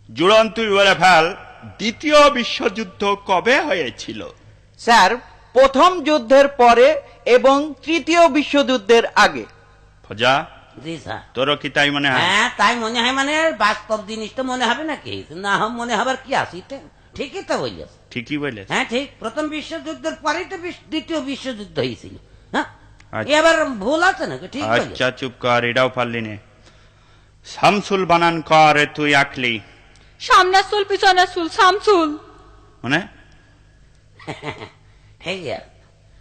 জুড়ন তুই বলে ফেল, দ্বিতীয় বিশ্বযুদ্ধ কবে হয়েছিল? স্যার, প্রথম যুদ্ধের পরে এবং তৃতীয় বিশ্বযুদ্ধের আগে। ফজা, জি স্যার। তোরও কি তাই মনে হয়? হ্যাঁ, তাই মনে হয়। মানে বাস্তব জিনিস তো মনে হবে নাকি? না মনে হবার কি আছে? ঠিকই তো বললিস। ঠিকই বলেছ। হ্যাঁ ঠিক, প্রথম বিশ্বযুদ্ধের পরেই তো দ্বিতীয় বিশ্বযুদ্ধ হয়েছিল। হ্যাঁ, আচ্ছা। এবার ভুল আছে নাকি? ঠিক বলেছ। আচ্ছা চুপ কর, এটাও পারলি নে। শামসুল বানান কর, তুই আঁকলি। সামনের চুল পিছনের চুল, শামসুল। মানে ঠিক আছে।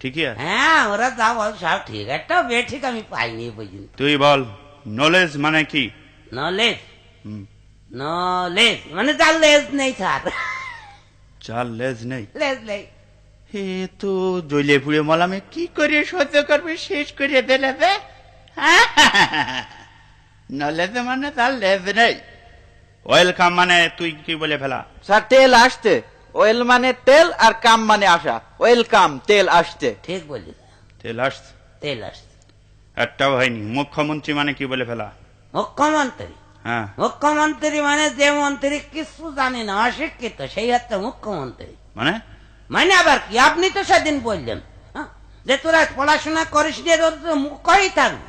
ঠিকই আছে। হ্যাঁ, ওরা যা বল সব ঠিক। একটা বে ঠিক আমি পাইনি পর্যন্ত। তুই বল, নলেজ মানে কি? নলেজ, হুম, নলেজ মানে যার লেজ নেই স্যার। চার লেজ নেই। লেজ নেই। হে তো জ্বলে পুড়ে মলামে কি করে সহ্য করবে, শেষ করে দিলে বে। নলেজ মানে তার লেজ নেই। ওয়েলকাম মানে তুই কি বলে ফেলা? স্যার, তেল আসতে। ওয়েল মানে তেল আর কাম মানে আসা। ওয়েলকাম, তেল আসতে। ঠিক বলিস। তেল আসছে, তেল আসছে। একটাও হয়নি। মুখ্যমন্ত্রী মানে কি বলে ফেলা? মুখ্যমন্ত্রী, হ্যাঁ, মুখ্যমন্ত্রী মানে যে মন্ত্রী কিছু জানে না, অশিক্ষিত, সেই হচ্ছে মুখ্যমন্ত্রী। মানে মানে আবার কি? আপনি তো সেদিন বললেন যে তোরা পড়াশোনা করিস নি, তোর তো মুখ্যই থাকবে।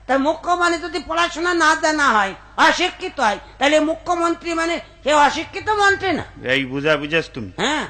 তাই মুখ্য মানে যদি পড়াশোনা না জানা হয়, অশিক্ষিত হয়, তাহলে মুখ্যমন্ত্রী মানে সে অশিক্ষিত মন্ত্রী না। এই বুঝা বুঝেছ তুমি? হ্যাঁ,